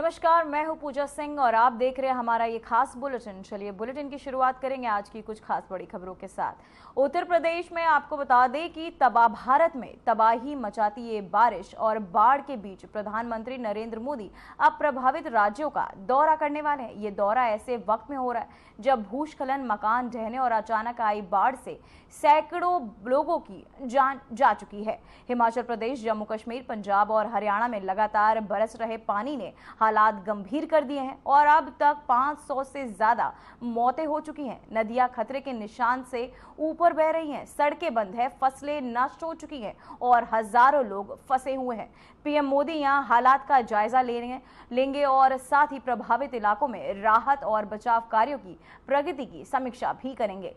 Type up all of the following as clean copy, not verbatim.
नमस्कार, मैं हूं पूजा सिंह और आप देख रहे हैं हमारा ये खास बुलेटिन। चलिए बुलेटिन की शुरुआत करेंगे आज की कुछ खास बड़ी खबरों के साथ। उत्तर प्रदेश में आपको बता दें कि भारत में तबाही मचाती ये बारिश और बाढ़ के बीच प्रधानमंत्री नरेंद्र मोदी अब प्रभावित राज्यों का दौरा करने वाले हैं। ये दौरा ऐसे वक्त में हो रहा है जब भूस्खलन, मकान ढहने और अचानक आई बाढ़ से सैकड़ों लोगों की जान जा चुकी है। हिमाचल प्रदेश, जम्मू कश्मीर, पंजाब और हरियाणा में लगातार बरस रहे पानी ने हालात गंभीर कर दिए हैं और अब तक 500 से ज्यादा मौतें हो चुकी हैं। नदियां खतरे के निशान से ऊपर बह रही हैं, सड़कें बंद है, फसलें नष्ट हो चुकी हैं और हजारों लोग फंसे हुए हैं। पीएम मोदी यहां हालात का जायजा लेंगे और साथ ही प्रभावित इलाकों में राहत और बचाव कार्यों की प्रगति की समीक्षा भी करेंगे।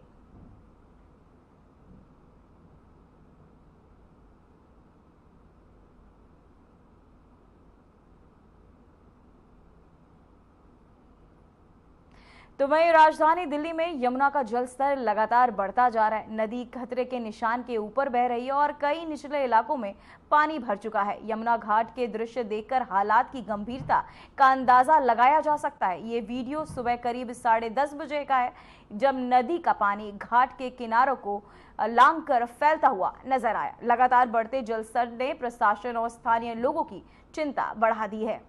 तो वहीं राजधानी दिल्ली में यमुना का जलस्तर लगातार बढ़ता जा रहा है। नदी खतरे के निशान के ऊपर बह रही है और कई निचले इलाकों में पानी भर चुका है। यमुना घाट के दृश्य देखकर हालात की गंभीरता का अंदाजा लगाया जा सकता है। ये वीडियो सुबह करीब 10:30 बजे का है, जब नदी का पानी घाट के किनारों को लांघकर फैलता हुआ नजर आया। लगातार बढ़ते जलस्तर ने प्रशासन और स्थानीय लोगों की चिंता बढ़ा दी है।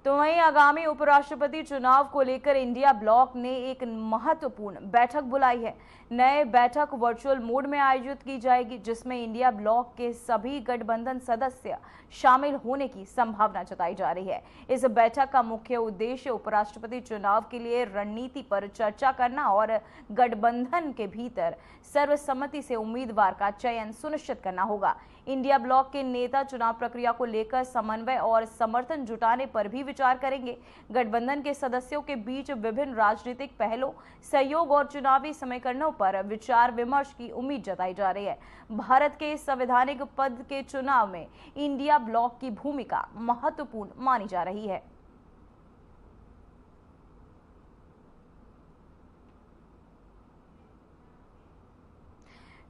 तो वहीं आगामी उपराष्ट्रपति चुनाव को लेकर इंडिया ब्लॉक ने एक महत्वपूर्ण बैठक बुलाई है। नए बैठक वर्चुअल मोड में आयोजित की जाएगी, जिसमें इंडिया ब्लॉक के सभी गठबंधन सदस्य शामिल होने की संभावना जताई जा रही है। इस बैठक का मुख्य उद्देश्य उपराष्ट्रपति चुनाव के लिए रणनीति पर चर्चा करना और गठबंधन के भीतर सर्वसम्मति से उम्मीदवार का चयन सुनिश्चित करना होगा। इंडिया ब्लॉक के नेता चुनाव प्रक्रिया को लेकर समन्वय और समर्थन जुटाने पर भी विचार करेंगे। गठबंधन के सदस्यों के बीच विभिन्न राजनीतिक पहलों, सहयोग और चुनावी समीकरणों पर विचार विमर्श की उम्मीद जताई जा रही है। भारत के संवैधानिक पद के चुनाव में इंडिया ब्लॉक की भूमिका महत्वपूर्ण मानी जा रही है।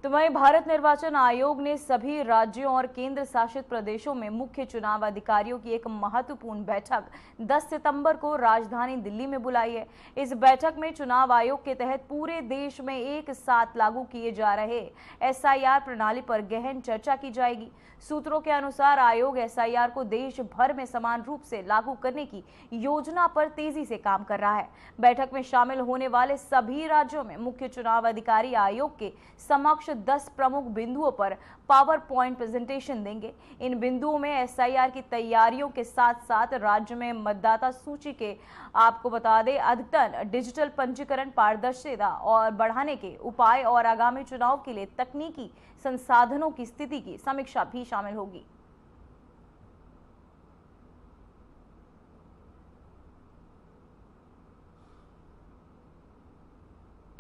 तो वहीं भारत निर्वाचन आयोग ने सभी राज्यों और केंद्र शासित प्रदेशों में मुख्य चुनाव अधिकारियों की एक महत्वपूर्ण बैठक 10 सितंबर को राजधानी दिल्ली में बुलाई है। इस बैठक में चुनाव आयोग के तहत पूरे देश में एक साथ लागू किए जा रहे एसआईआर प्रणाली पर गहन चर्चा की जाएगी। सूत्रों के अनुसार आयोग एसआईआर को देश भर में समान रूप से लागू करने की योजना पर तेजी से काम कर रहा है। बैठक में शामिल होने वाले सभी राज्यों में मुख्य चुनाव अधिकारी आयोग के समक्ष 10 प्रमुख बिंदुओं पर पावर पॉइंट प्रेजेंटेशन देंगे। इन बिंदुओं में एसआईआर की तैयारियों के साथ साथ राज्य में मतदाता सूची के, आपको बता दें, अद्यतन डिजिटल पंजीकरण, पारदर्शिता और बढ़ाने के उपाय और आगामी चुनाव के लिए तकनीकी संसाधनों की स्थिति की समीक्षा भी शामिल होगी।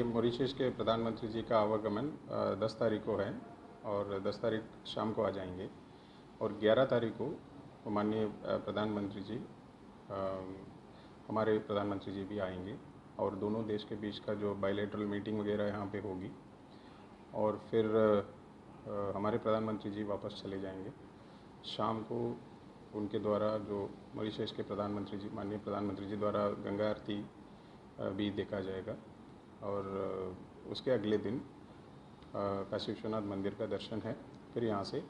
मॉरिशस के प्रधानमंत्री जी का आवागमन 10 तारीख को है और 10 तारीख शाम को आ जाएंगे और 11 तारीख को माननीय प्रधानमंत्री जी, हमारे प्रधानमंत्री जी भी आएंगे और दोनों देश के बीच का जो बायलैटरल मीटिंग वगैरह यहाँ पे होगी और फिर हमारे प्रधानमंत्री जी वापस चले जाएंगे। शाम को उनके द्वारा जो मॉरिशस के प्रधानमंत्री जी, माननीय प्रधानमंत्री जी द्वारा गंगा आरती भी देखा जाएगा और उसके अगले दिन काशी विश्वनाथ मंदिर का दर्शन है, फिर यहाँ से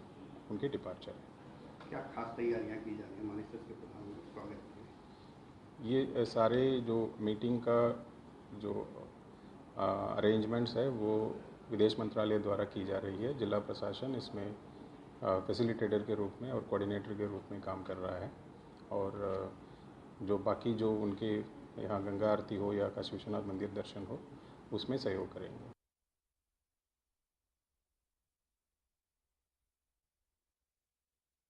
उनकी डिपार्चर है। क्या खास तैयारियाँ की जा रही हैं मॉरिशस के प्रधानमंत्री स्वागत के? ये सारे जो मीटिंग का जो अरेंजमेंट्स है वो विदेश मंत्रालय द्वारा की जा रही है। जिला प्रशासन इसमें फैसिलिटेटर के रूप में और कोऑर्डिनेटर के रूप में काम कर रहा है और जो बाकी जो उनके यहाँ गंगा आरती हो या काशी विश्वनाथ मंदिर दर्शन हो, उसमें सहयोग करेंगे।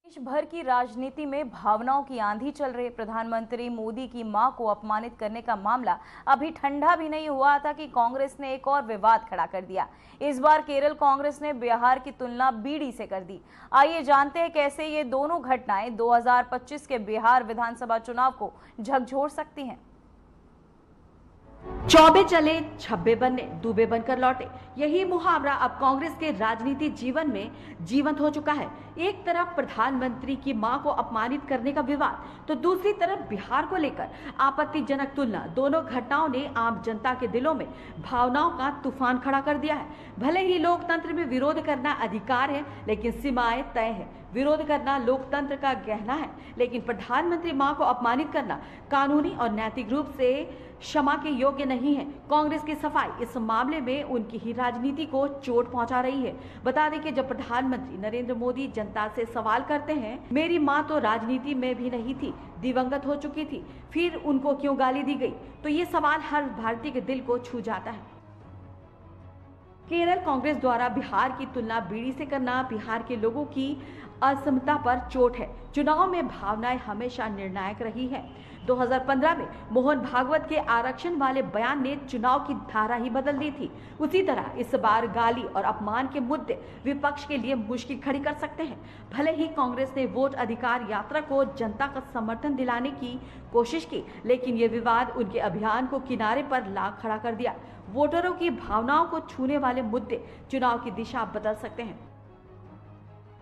देश भर की राजनीति में भावनाओं की आंधी चल रही। प्रधानमंत्री मोदी की मां को अपमानित करने का मामला अभी ठंडा भी नहीं हुआ था कि कांग्रेस ने एक और विवाद खड़ा कर दिया। इस बार केरल कांग्रेस ने बिहार की तुलना बीड़ी से कर दी। आइए जानते हैं कैसे ये दोनों घटनाएं 2025 के बिहार विधानसभा चुनाव को झकझोर सकती हैं। चौबे चले छब्बे बनने, दूबे बनकर लौटे। यही मुहावरा अब कांग्रेस के राजनीति जीवन में जीवंत हो चुका है। एक तरफ प्रधानमंत्री की मां को अपमानित करने का विवाद, तो दूसरी तरफ बिहार को लेकर आपत्तिजनक तुलना। दोनों घटनाओं ने आम जनता के दिलों में भावनाओं का तूफान खड़ा कर दिया है। भले ही लोकतंत्र में विरोध करना अधिकार है, लेकिन सीमाएं तय है। विरोध करना लोकतंत्र का गहना है, लेकिन प्रधानमंत्री मां को अपमानित करना कानूनी और नैतिक रूप से क्षमा के योग्य नहीं है। कांग्रेस की सफाई इस मामले में उनकी ही राजनीति को चोट पहुंचा रही है। बता दें कि जब प्रधानमंत्री नरेंद्र मोदी जनता से सवाल करते हैं, मेरी मां तो राजनीति में भी नहीं थी, दिवंगत हो चुकी थी, फिर उनको क्यों गाली दी गई, तो ये सवाल हर भारतीय के दिल को छू जाता है। केरल कांग्रेस द्वारा बिहार की तुलना बीड़ी से करना बिहार के लोगों की असमता पर चोट है। चुनाव में भावनाएं हमेशा निर्णायक रही है। 2015 में मोहन भागवत के आरक्षण वाले बयान ने चुनाव की धारा ही बदल दी थी। उसी तरह इस बार गाली और अपमान के मुद्दे विपक्ष के लिए मुश्किल खड़ी कर सकते हैं। भले ही कांग्रेस ने वोट अधिकार यात्रा को जनता का समर्थन दिलाने की कोशिश की, लेकिन ये विवाद उनके अभियान को किनारे पर ला खड़ा कर दिया। वोटरों की भावनाओं को छूने वाले मुद्दे चुनाव की दिशा बदल सकते हैं।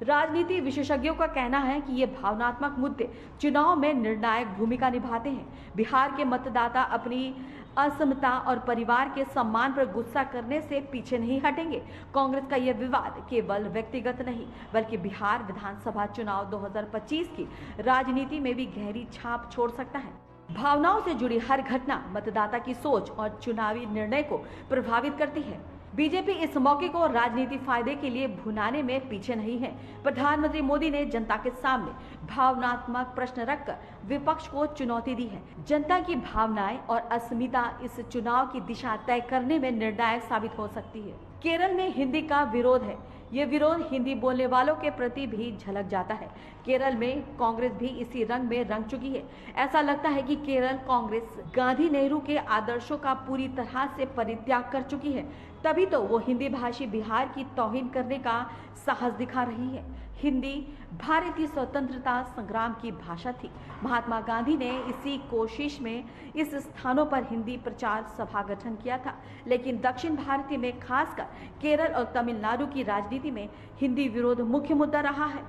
राजनीति विशेषज्ञों का कहना है कि ये भावनात्मक मुद्दे चुनाव में निर्णायक भूमिका निभाते हैं। बिहार के मतदाता अपनी असमता और परिवार के सम्मान पर गुस्सा करने से पीछे नहीं हटेंगे। कांग्रेस का यह विवाद केवल व्यक्तिगत नहीं, बल्कि बिहार विधानसभा चुनाव 2025 की राजनीति में भी गहरी छाप छोड़ सकता है। भावनाओं से जुड़ी हर घटना मतदाता की सोच और चुनावी निर्णय को प्रभावित करती है। बीजेपी इस मौके को राजनीतिक फायदे के लिए भुनाने में पीछे नहीं है। प्रधानमंत्री मोदी ने जनता के सामने भावनात्मक प्रश्न रखकर विपक्ष को चुनौती दी है। जनता की भावनाएं और अस्मिता इस चुनाव की दिशा तय करने में निर्णायक साबित हो सकती है। केरल में हिंदी का विरोध है। ये विरोध हिंदी बोलने वालों के प्रति भी झलक जाता है। केरल में कांग्रेस भी इसी रंग में रंग चुकी है। ऐसा लगता है कि केरल कांग्रेस गांधी नेहरू के आदर्शों का पूरी तरह से परित्याग कर चुकी है। तभी तो वो हिंदी भाषी बिहार की तौहीन करने का साहस दिखा रही है। हिंदी भारतीय स्वतंत्रता संग्राम की भाषा थी। महात्मा गांधी ने इसी कोशिश में इस स्थानों पर हिंदी प्रचार सभा गठन किया था, लेकिन दक्षिण भारतीय में खासकर केरल और तमिलनाडु की राजनीति में हिंदी विरोध मुख्य मुद्दा रहा है।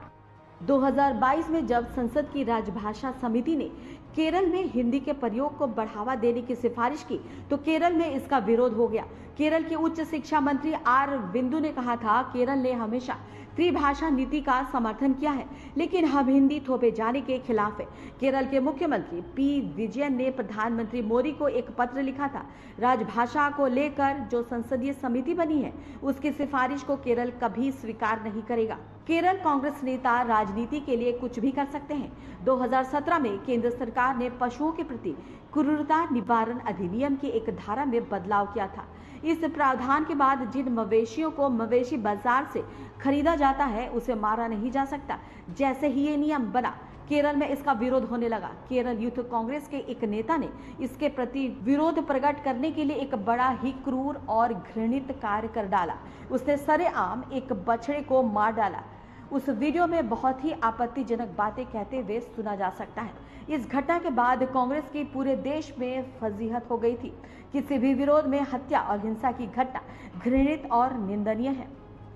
2022 में जब संसद की राजभाषा समिति ने केरल में हिंदी के प्रयोग को बढ़ावा देने की सिफारिश की, तो केरल में इसका विरोध हो गया। केरल के उच्च शिक्षा मंत्री आर बिंदु ने कहा था, केरल ने हमेशा त्रिभाषा नीति का समर्थन किया है, लेकिन हम हिंदी थोपे जाने के खिलाफ है। केरल के मुख्यमंत्री पी विजयन ने प्रधानमंत्री मोदी को एक पत्र लिखा था। राजभाषा को लेकर जो संसदीय समिति बनी है, उसकी सिफारिश को केरल कभी स्वीकार नहीं करेगा। केरल कांग्रेस नेता राजनीति के लिए कुछ भी कर सकते हैं। 2017 में केंद्र सरकार ने पशुओं के प्रति क्रूरता निवारण अधिनियम की एक धारा में बदलाव किया था। इस प्रावधान के बाद जिन मवेशियों को मवेशी बाजार से खरीदा जाता है, उसे मारा नहीं जा सकता। जैसे ही ये नियम बना, केरल में इसका विरोध होने लगा। केरल यूथ कांग्रेस के एक नेता ने इसके प्रति विरोध प्रकट करने के लिए एक बड़ा ही क्रूर और घृणित कार्य कर डाला। उसने सरेआम एक बछड़े को मार डाला। उस वीडियो में बहुत ही आपत्तिजनक बातें कहते हुए सुना जा सकता है। इस घटना के बाद कांग्रेस की पूरे देश में फजीहत हो गई थी। किसी भी विरोध में हत्या और हिंसा की घटना घृणित और निंदनीय है।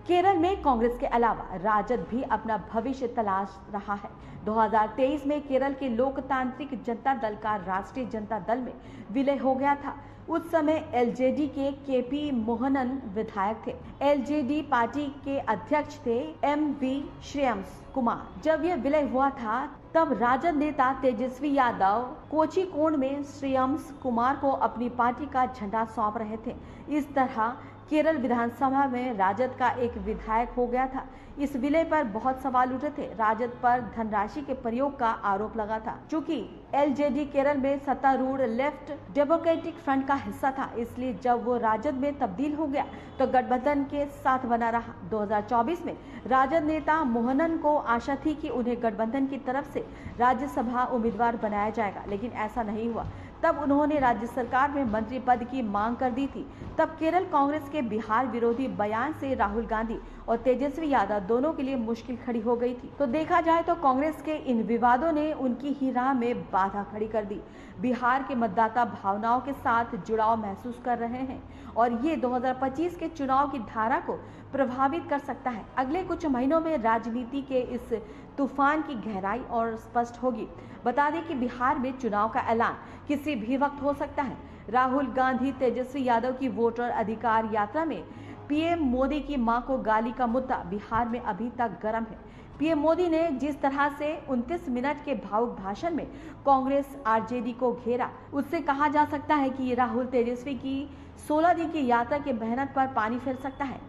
केरल में कांग्रेस के अलावा राजद भी अपना भविष्य तलाश रहा है। 2023 में केरल के लोकतांत्रिक जनता दल का राष्ट्रीय जनता दल में विलय हो गया था। उस समय एलजेडी के केपी मोहनन विधायक थे। एलजेडी पार्टी के अध्यक्ष थे एमवी श्रेयम्स कुमार। जब यह विलय हुआ था, तब राजद नेता तेजस्वी यादव कोचीकोड में श्रेयम्स कुमार को अपनी पार्टी का झंडा सौंप रहे थे। इस तरह केरल विधानसभा में राजद का एक विधायक हो गया था। इस विलय पर बहुत सवाल उठे थे। राजद पर धनराशि के प्रयोग का आरोप लगा था। चूंकि एलजेडी केरल में सत्तारूढ़ लेफ्ट डेमोक्रेटिक फ्रंट का हिस्सा था, इसलिए जब वो राजद में तब्दील हो गया तो गठबंधन के साथ बना रहा। 2024 में राजद नेता मोहनन को आशा थी कि उन्हें गठबंधन की तरफ से राज्यसभा उम्मीदवार बनाया जाएगा, लेकिन ऐसा नहीं हुआ। तब उन्होंने राज्य सरकार में मंत्री पद की मांग कर दी थी। तब केरल कांग्रेस के बिहार विरोधी बयान से राहुल गांधी और तेजस्वी यादव दोनों के लिए मुश्किल खड़ी हो गई थी। तो देखा जाए तो कांग्रेस के इन विवादों ने उनकी ही राह में बाधा खड़ी कर दी। बिहार के मतदाता भावनाओं के साथ जुड़ाव महसूस कर रहे हैं और ये 2025 के चुनाव की धारा को प्रभावित कर सकता है। अगले कुछ महीनों में राजनीति के इस तूफान की गहराई और स्पष्ट होगी। बता दें कि बिहार में चुनाव का ऐलान किसी भी वक्त हो सकता है। राहुल गांधी तेजस्वी यादव की वोटर अधिकार यात्रा में पीएम मोदी की मां को गाली का मुद्दा बिहार में अभी तक गर्म है। पीएम मोदी ने जिस तरह से 29 मिनट के भावुक भाषण में कांग्रेस आरजेडी को घेरा, उससे कहा जा सकता है कि राहुल तेजस्वी की 16 दिन की यात्रा की मेहनत पर पानी फिर सकता है।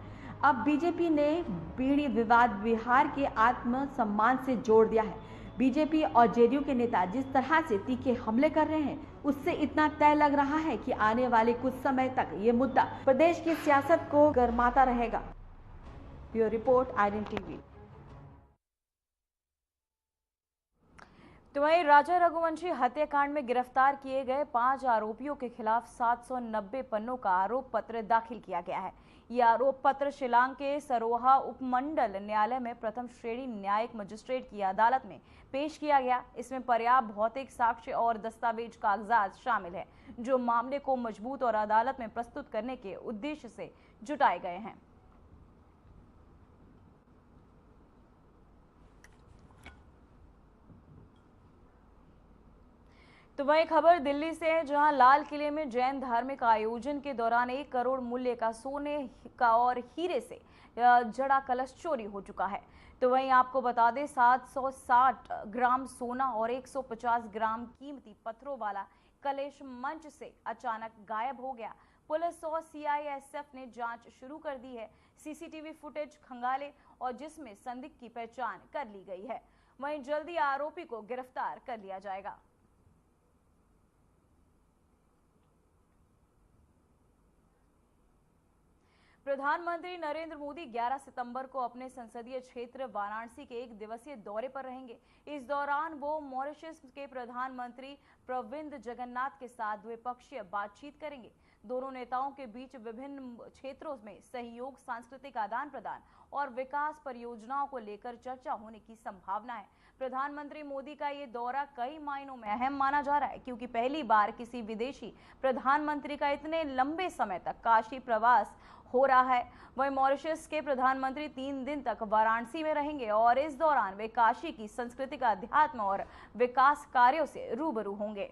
अब बीजेपी ने बीड़ी विवाद बिहार के आत्मसम्मान से जोड़ दिया है। बीजेपी और जेडीयू के नेता जिस तरह से तीखे हमले कर रहे हैं, उससे इतना तय लग रहा है कि आने वाले कुछ समय तक ये मुद्दा प्रदेश की सियासत को गरमाता रहेगा। Bureau report, IDN TV. तो वहीं राजा रघुवंशी हत्याकांड में गिरफ्तार किए गए 5 आरोपियों के खिलाफ 790 पन्नों का आरोप पत्र दाखिल किया गया है। ये आरोप पत्र शिलांग के सरोहा उपमंडल न्यायालय में प्रथम श्रेणी न्यायिक मजिस्ट्रेट की अदालत में पेश किया गया। इसमें पर्याप्त भौतिक साक्ष्य और दस्तावेज कागजात शामिल है, जो मामले को मजबूत और अदालत में प्रस्तुत करने के उद्देश्य से जुटाए गए हैं। तो वही खबर दिल्ली से है, जहां लाल किले में जैन धार्मिक आयोजन के दौरान 1 करोड़ मूल्य का सोने का और हीरे से जड़ा कलश चोरी हो चुका है। तो वहीं आपको बता दें 760 ग्राम सोना और 150 ग्राम कीमती पत्थरों वाला कलश मंच से अचानक गायब हो गया। पुलिस और CISF ने जांच शुरू कर दी है। CCTV फुटेज खंगाले और जिसमें संदिग्ध की पहचान कर ली गई है। वहीं जल्दी आरोपी को गिरफ्तार कर लिया जाएगा। प्रधानमंत्री नरेंद्र मोदी 11 सितंबर को अपने संसदीय क्षेत्र वाराणसी के 1 दिवसीय दौरे पर रहेंगे। इस दौरान वो मॉरिशस के प्रधानमंत्री प्रविंद जगन्नाथ के साथ द्विपक्षीय बातचीत करेंगे। दोनों नेताओं के बीच विभिन्न क्षेत्रों में सहयोग, सांस्कृतिक आदान प्रदान और विकास परियोजनाओं को लेकर चर्चा होने की संभावना है। प्रधानमंत्री मोदी का ये दौरा कई मायनों में अहम माना जा रहा है, क्योंकि पहली बार किसी विदेशी प्रधानमंत्री का इतने लंबे समय तक काशी प्रवास हो रहा है। वहीं मॉरिशस के प्रधानमंत्री 3 दिन तक वाराणसी में रहेंगे और इस दौरान वे काशी की सांस्कृतिक, अध्यात्म और विकास कार्यों से रूबरू होंगे।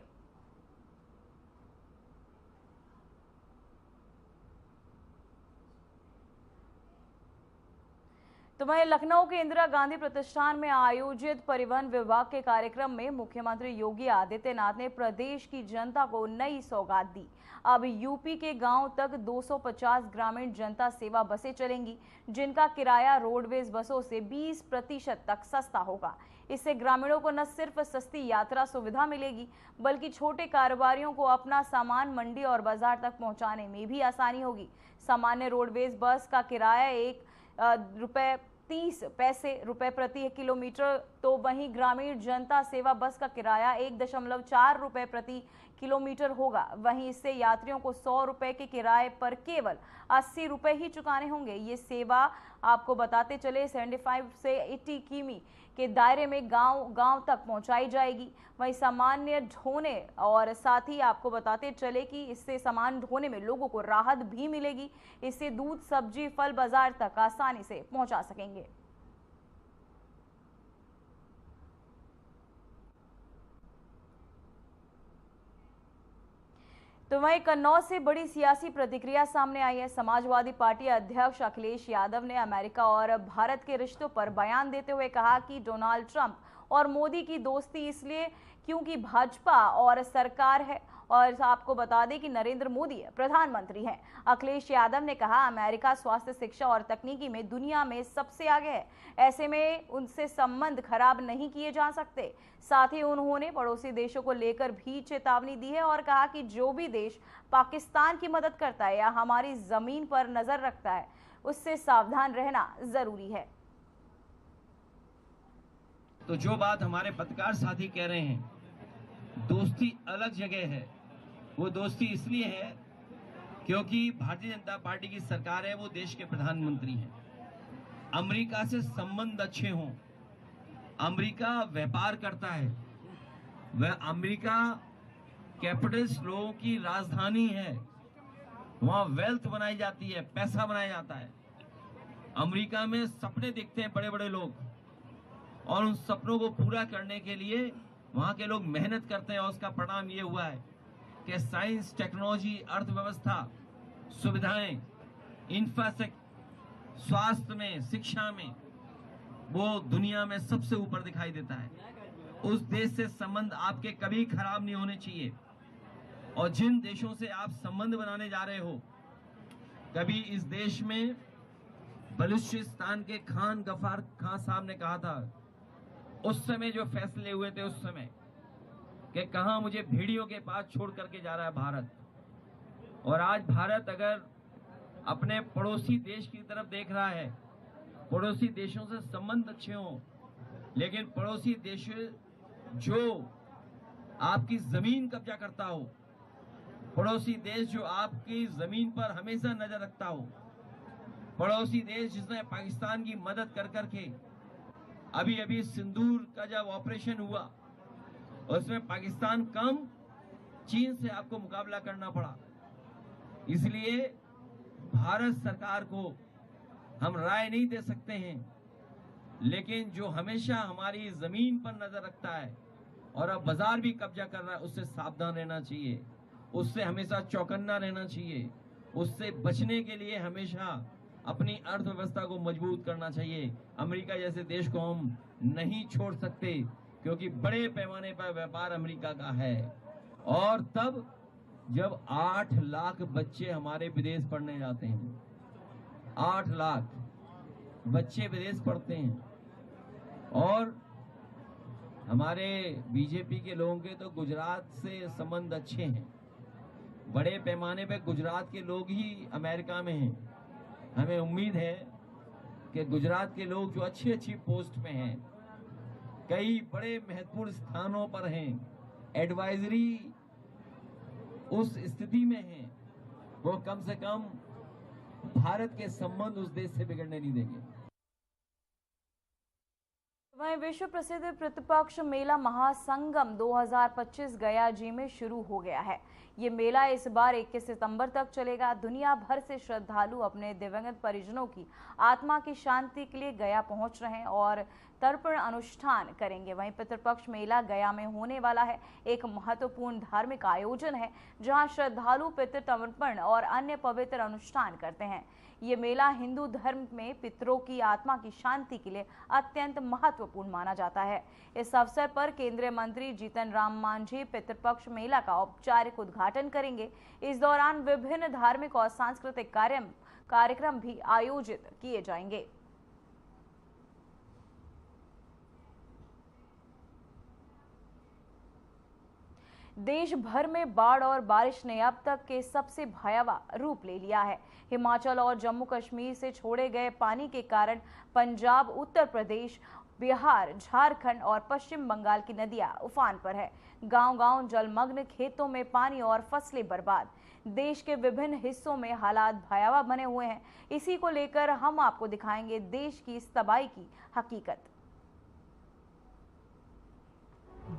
तो वहीं लखनऊ के इंदिरा गांधी प्रतिष्ठान में आयोजित परिवहन विभाग के कार्यक्रम में मुख्यमंत्री योगी आदित्यनाथ ने प्रदेश की जनता को नई सौगात दी। अब यूपी के गांव तक 250 ग्रामीण जनता सेवा बसें चलेंगी, जिनका किराया रोडवेज बसों से 20% तक सस्ता होगा। इससे ग्रामीणों को न सिर्फ सस्ती यात्रा सुविधा मिलेगी, बल्कि छोटे कारोबारियों को अपना सामान मंडी और बाजार तक पहुंचाने में भी आसानी होगी। सामान्य रोडवेज बस का किराया ₹1.30 प्रति किलोमीटर, तो वहीं ग्रामीण जनता सेवा बस का किराया ₹1.4 प्रति किलोमीटर होगा। वहीं इससे यात्रियों को ₹100 के किराए पर केवल ₹80 ही चुकाने होंगे। ये सेवा आपको बताते चले 75 से 80 किमी के दायरे में गांव तक पहुंचाई जाएगी। वहीं सामान्य ढोने और साथ ही आपको बताते चले कि इससे सामान ढोने में लोगों को राहत भी मिलेगी। इससे दूध, सब्जी, फल बाजार तक आसानी से पहुंचा सकेंगे। तो वहीं कन्नौज से बड़ी सियासी प्रतिक्रिया सामने आई है। समाजवादी पार्टी अध्यक्ष अखिलेश यादव ने अमेरिका और भारत के रिश्तों पर बयान देते हुए कहा कि डोनाल्ड ट्रंप और मोदी की दोस्ती इसलिए क्योंकि भाजपा और सरकार है, और आपको बता दें कि नरेंद्र मोदी प्रधानमंत्री हैं। अखिलेश यादव ने कहा, अमेरिका स्वास्थ्य, शिक्षा और तकनीकी में दुनिया में सबसे आगे है। ऐसे में उनसे संबंध खराब नहीं किए जा सकते। साथ ही उन्होंने पड़ोसी देशों को लेकर भी चेतावनी दी है और कहा कि जो भी देश पाकिस्तान की मदद करता है या हमारी जमीन पर नजर रखता है, उससे सावधान रहना जरूरी है। तो जो बात हमारे पत्रकार साथी कह रहे हैं, दोस्ती अलग जगह है, वो दोस्ती इसलिए है क्योंकि भारतीय जनता पार्टी की सरकार है, वो देश के प्रधानमंत्री हैं। अमेरिका से संबंध अच्छे हों। अमेरिका व्यापार करता है, वह अमेरिका कैपिटलिस्ट लोगों की राजधानी है, वहां वेल्थ बनाई जाती है, पैसा बनाया जाता है। अमेरिका में सपने देखते हैं बड़े बड़े लोग, और उन सपनों को पूरा करने के लिए वहां के लोग मेहनत करते हैं, और उसका परिणाम ये हुआ है कि साइंस, टेक्नोलॉजी, अर्थव्यवस्था, सुविधाएं, इंफ्रास्ट्रक्चर, स्वास्थ्य में, शिक्षा में वो दुनिया में सबसे ऊपर दिखाई देता है। उस देश से संबंध आपके कभी खराब नहीं होने चाहिए। और जिन देशों से आप संबंध बनाने जा रहे हो, कभी इस देश में बलूचिस्तान के खान गफार खान साहब ने कहा था, उस समय जो फैसले हुए थे उस समय, कि कहां मुझे भेड़ियों के पास छोड़ करके जा रहा है भारत। और आज भारत अगर अपने पड़ोसी देश की तरफ देख रहा है, पड़ोसी देशों से संबंध अच्छे हों, लेकिन पड़ोसी देश जो आपकी जमीन कब्जा करता हो, पड़ोसी देश जो आपकी जमीन पर हमेशा नजर रखता हो, पड़ोसी देश जिसने पाकिस्तान की मदद कर करके अभी अभी सिंदूर का जब ऑपरेशन हुआ उसमें पाकिस्तान कम, चीन से आपको मुकाबला करना पड़ा। इसलिए भारत सरकार को हम राय नहीं दे सकते हैं, लेकिन जो हमेशा हमारी जमीन पर नजर रखता है और अब बाजार भी कब्जा कर रहा है, उससे सावधान रहना चाहिए, उससे हमेशा चौकन्ना रहना चाहिए। उससे बचने के लिए हमेशा अपनी अर्थव्यवस्था को मजबूत करना चाहिए। अमेरिका जैसे देश को हम नहीं छोड़ सकते, क्योंकि बड़े पैमाने पर व्यापार अमेरिका का है। और तब जब 8 लाख बच्चे हमारे विदेश पढ़ने जाते हैं, 8 लाख बच्चे विदेश पढ़ते हैं, और हमारे बीजेपी के लोगों के तो गुजरात से संबंध अच्छे हैं, बड़े पैमाने पे गुजरात के लोग ही अमेरिका में हैं। हमें उम्मीद है कि गुजरात के लोग जो अच्छी अच्छी पोस्ट में हैं, कई बड़े महत्वपूर्ण स्थानों पर हैं, एडवाइजरी उस स्थिति में हैं, वो कम से कम भारत के संबंध उस देश से बिगड़ने नहीं देंगे। वहीं विश्व प्रसिद्ध प्रतिपक्ष मेला महासंगम 2025 गया जी में शुरू हो गया है। ये मेला इस बार 21 सितंबर तक चलेगा। दुनिया भर से श्रद्धालु अपने दिवंगत परिजनों की आत्मा की शांति के लिए गया पहुंच रहे हैं और तर्पण अनुष्ठान करेंगे। वहीं पितृपक्ष मेला गया में होने वाला है एक महत्वपूर्ण धार्मिक आयोजन है, जहां श्रद्धालु पितृ तर्पण और अन्य पवित्र अनुष्ठान करते हैं। ये मेला हिंदू धर्म में पितरों की आत्मा की शांति के लिए अत्यंत महत्वपूर्ण माना जाता है। इस अवसर पर केंद्रीय मंत्री जीतन राम मांझी पितृपक्ष मेला का औपचारिक उद्घाटन करेंगे। इस दौरान विभिन्न धार्मिक और सांस्कृतिक कार्यक्रम भी आयोजित किए जाएंगे। देश भर में बाढ़ और बारिश ने अब तक के सबसे भयावह रूप ले लिया है। हिमाचल और जम्मू कश्मीर से छोड़े गए पानी के कारण पंजाब, उत्तर प्रदेश, बिहार, झारखंड और पश्चिम बंगाल की नदियां उफान पर है। गांव-गांव जलमग्न, खेतों में पानी और फसलें बर्बाद। देश के विभिन्न हिस्सों में हालात भयावह बने हुए हैं। इसी को लेकर हम आपको दिखाएंगे देश की इस तबाही की हकीकत।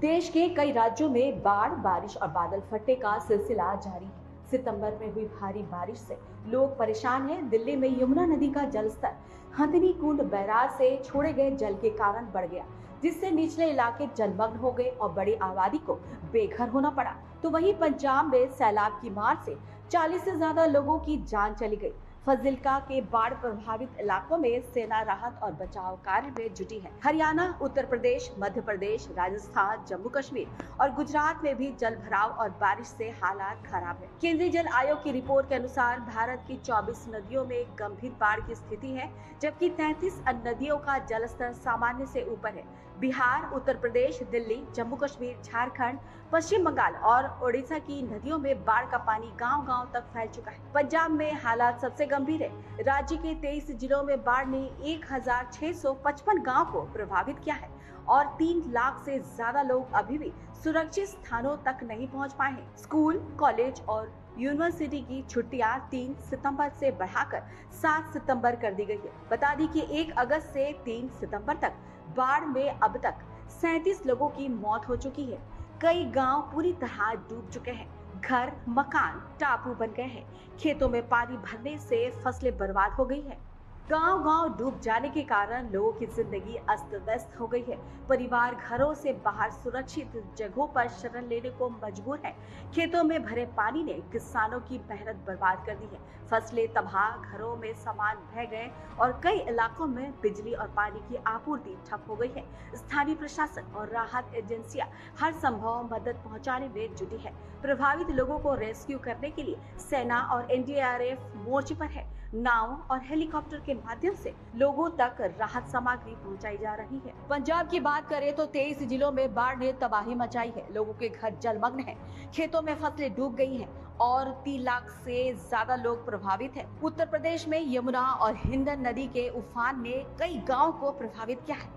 देश के कई राज्यों में बाढ़, बारिश और बादल फटने का सिलसिला जारी है। सितंबर में हुई भारी बारिश से लोग परेशान हैं। दिल्ली में यमुना नदी का जलस्तर हथिनी कुंड बैराज से छोड़े गए जल के कारण बढ़ गया, जिससे निचले इलाके जलमग्न हो गए और बड़ी आबादी को बेघर होना पड़ा। तो वहीं पंजाब में सैलाब की मार से 40 से ज्यादा लोगों की जान चली गई। फाजिल्का के बाढ़ प्रभावित इलाकों में सेना राहत और बचाव कार्य में जुटी है। हरियाणा, उत्तर प्रदेश, मध्य प्रदेश, राजस्थान, जम्मू कश्मीर और गुजरात में भी जल भराव और बारिश से हालात खराब है। केंद्रीय जल आयोग की रिपोर्ट के अनुसार भारत की 24 नदियों में गंभीर बाढ़ की स्थिति है, जबकि 33 अन्य नदियों का जलस्तर सामान्य से ऊपर है। बिहार, उत्तर प्रदेश, दिल्ली, जम्मू कश्मीर, झारखंड, पश्चिम बंगाल और ओडिशा की नदियों में बाढ़ का पानी गांव-गांव तक फैल चुका है। पंजाब में हालात सबसे गंभीर है। राज्य के 23 जिलों में बाढ़ ने 1655 गांव को प्रभावित किया है और 3 लाख से ज्यादा लोग अभी भी सुरक्षित स्थानों तक नहीं पहुंच पाए हैं। स्कूल, कॉलेज और यूनिवर्सिटी की छुट्टियां 3 सितंबर से बढ़ाकर 7 सितंबर कर दी गई है। बता दी कि 1 अगस्त से 3 सितंबर तक बाढ़ में अब तक 37 लोगों की मौत हो चुकी है। कई गांव पूरी तरह डूब चुके हैं। घर, मकान टापू बन गए हैं। खेतों में पानी भरने से फसलें बर्बाद हो गई है। गांव-गांव डूब जाने के कारण लोगों की जिंदगी अस्त व्यस्त हो गई है। परिवार घरों से बाहर सुरक्षित जगहों पर शरण लेने को मजबूर है। खेतों में भरे पानी ने किसानों की मेहनत बर्बाद कर दी है। फसलें तबाह, घरों में सामान बह गए और कई इलाकों में बिजली और पानी की आपूर्ति ठप हो गई है। स्थानीय प्रशासन और राहत एजेंसियां हर संभव मदद पहुंचाने में जुटी है। प्रभावित लोगों को रेस्क्यू करने के लिए सेना और एनडीआरएफ मोर्चे पर है। नाव और हेलीकॉप्टर के माध्यम से लोगों तक राहत सामग्री पहुंचाई जा रही है। पंजाब की बात करें तो 23 जिलों में बाढ़ ने तबाही मचाई है। लोगों के घर जलमग्न हैं, खेतों में फसलें डूब गई हैं और 3 लाख से ज्यादा लोग प्रभावित हैं। उत्तर प्रदेश में यमुना और हिंडन नदी के उफान ने कई गाँव को प्रभावित किया है।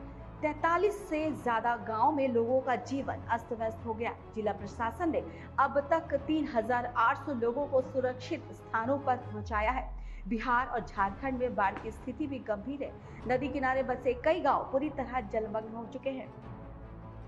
43 से ज्यादा गांव में लोगों का जीवन अस्त व्यस्त हो गया। जिला प्रशासन ने अब तक 3,800 लोगों को सुरक्षित स्थानों पर पहुंचाया है। बिहार और झारखंड में बाढ़ की स्थिति भी गंभीर है। नदी किनारे बसे कई गांव पूरी तरह जलमग्न हो चुके हैं।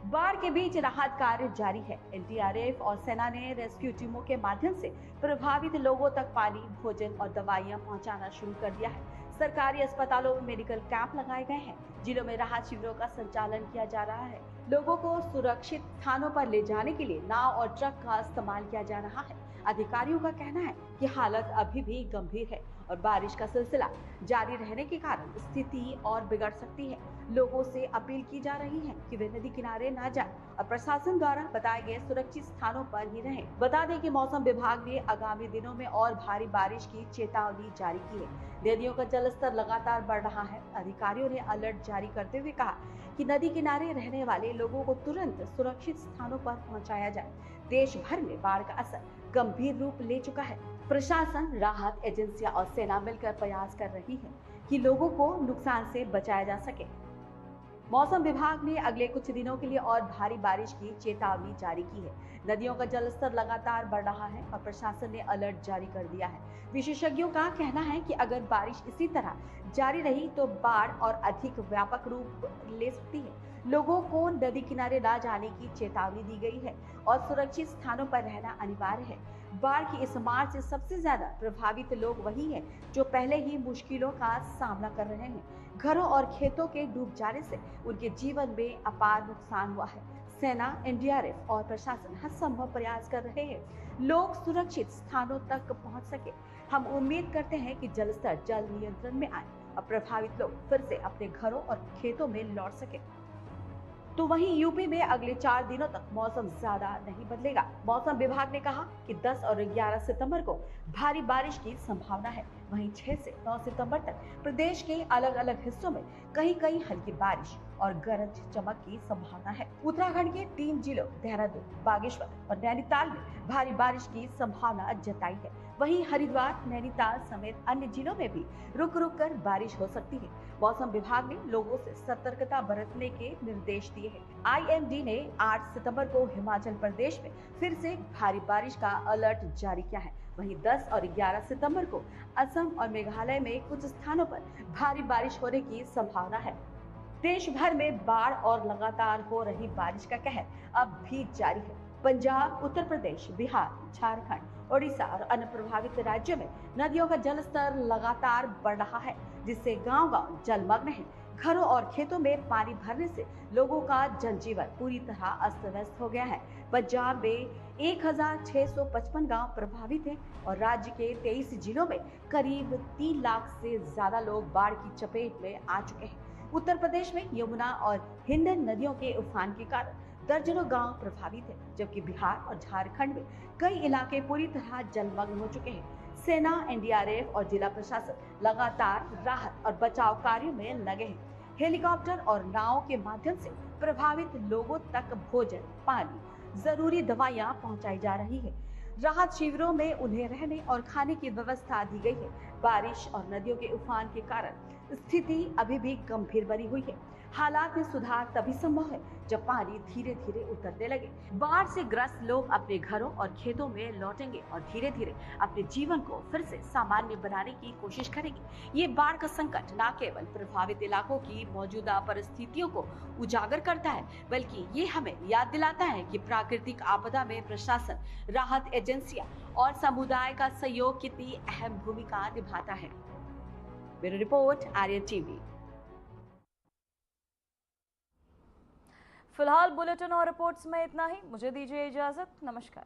बाढ़ के बीच राहत कार्य जारी है। एनडीआरएफ और सेना ने रेस्क्यू टीमों के माध्यम से प्रभावित लोगों तक पानी, भोजन और दवाइयां पहुंचाना शुरू कर दिया है। सरकारी अस्पतालों में मेडिकल कैंप लगाए गए हैं। जिलों में राहत शिविरों का संचालन किया जा रहा है। लोगों को सुरक्षित स्थानों पर ले जाने के लिए नाव और ट्रक का इस्तेमाल किया जा रहा है। अधिकारियों का कहना है कि हालत अभी भी गंभीर है और बारिश का सिलसिला जारी रहने के कारण स्थिति और बिगड़ सकती है। लोगों से अपील की जा रही है कि वे नदी किनारे न जाएं और प्रशासन द्वारा बताए गए सुरक्षित स्थानों पर ही रहें। बता दें कि मौसम विभाग ने आगामी दिनों में और भारी बारिश की चेतावनी जारी की है। नदियों का जलस्तर लगातार बढ़ रहा है। अधिकारियों ने अलर्ट जारी करते हुए कहा कि नदी किनारे रहने वाले लोगों को तुरंत सुरक्षित स्थानों पर पहुंचाया जाए। देश भर में बाढ़ का असर गंभीर रूप ले चुका है। प्रशासन, राहत एजेंसियां और सेना मिलकर प्रयास कर रही है कि लोगों को नुकसान से बचाया जा सके। मौसम विभाग ने अगले कुछ दिनों के लिए और भारी बारिश की चेतावनी जारी की है। नदियों का जलस्तर लगातार बढ़ रहा है और प्रशासन ने अलर्ट जारी कर दिया है। विशेषज्ञों का कहना है कि अगर बारिश इसी तरह जारी रही तो बाढ़ और अधिक व्यापक रूप ले सकती है। लोगों को नदी किनारे न जाने की चेतावनी दी गई है और सुरक्षित स्थानों पर रहना अनिवार्य है। बाढ़ की इस मार से सबसे ज्यादा प्रभावित लोग वही हैं जो पहले ही मुश्किलों का सामना कर रहे हैं। घरों और खेतों के डूब जाने से उनके जीवन में अपार नुकसान हुआ है। सेना, एनडीआरएफ और प्रशासन हर संभव प्रयास कर रहे हैं लोग सुरक्षित स्थानों तक पहुंच सके। हम उम्मीद करते हैं कि जलस्तर जल्द नियंत्रण में आए और प्रभावित लोग फिर से अपने घरों और खेतों में लौट सके। तो वहीं यूपी में अगले 4 दिनों तक मौसम ज्यादा नहीं बदलेगा। मौसम विभाग ने कहा कि 10 और 11 सितंबर को भारी बारिश की संभावना है। वहीं 6 से 9 सितंबर तक प्रदेश के अलग अलग हिस्सों में कहीं-कहीं हल्की बारिश और गरज चमक की संभावना है। उत्तराखंड के 3 जिलों देहरादून, बागेश्वर और नैनीताल में भारी बारिश की संभावना जताई है। वहीं हरिद्वार, नैनीताल समेत अन्य जिलों में भी रुक रुक कर बारिश हो सकती है। मौसम विभाग ने लोगों से सतर्कता बरतने के निर्देश दिए हैं। आईएमडी ने 8 सितंबर को हिमाचल प्रदेश में फिर से भारी बारिश का अलर्ट जारी किया है। वहीं 10 और 11 सितंबर को असम और मेघालय में कुछ स्थानों पर भारी बारिश होने की संभावना है। देश भर में बाढ़ और लगातार हो रही बारिश का कहर अब भी जारी है। पंजाब, उत्तर प्रदेश, बिहार, झारखंड, ओडिशा और अन्य प्रभावित राज्यों में नदियों का जलस्तर लगातार बढ़ रहा है, जिससे गांव-गांव जलमग्न है। घरों और खेतों में पानी भरने से लोगों का जनजीवन पूरी तरह अस्त व्यस्त हो गया है। पंजाब में 1655 गांव प्रभावित हैं और राज्य के 23 जिलों में करीब 3 लाख से ज्यादा लोग बाढ़ की चपेट में आ चुके हैं। उत्तर प्रदेश में यमुना और हिंडन नदियों के उफान के कारण दर्जनों गांव प्रभावित हैं, जबकि बिहार और झारखंड में कई इलाके पूरी तरह जलमग्न हो चुके हैं। सेना, एनडीआरएफ और जिला प्रशासन लगातार राहत और बचाव कार्यों में लगे हैं। हेलीकॉप्टर और नाव के माध्यम से प्रभावित लोगों तक भोजन, पानी, जरूरी दवाइयां पहुंचाई जा रही है। राहत शिविरों में उन्हें रहने और खाने की व्यवस्था दी गई है। बारिश और नदियों के उफान के कारण स्थिति अभी भी गंभीर बनी हुई है। हालात में सुधार तभी संभव है जब पानी धीरे धीरे उतरने लगे। बाढ़ से ग्रस्त लोग अपने घरों और खेतों में लौटेंगे और धीरे धीरे अपने जीवन को फिर से सामान्य बनाने की कोशिश करेंगे। ये बाढ़ का संकट न केवल प्रभावित इलाकों की मौजूदा परिस्थितियों को उजागर करता है, बल्कि ये हमें याद दिलाता है कि प्राकृतिक आपदा में प्रशासन, राहत एजेंसियां और समुदाय का सहयोग कितनी अहम भूमिका निभाता है। Bureau report, Aryan TV. फिलहाल बुलेटिन और रिपोर्ट्स में इतना ही। मुझे दीजिए इजाजत। नमस्कार।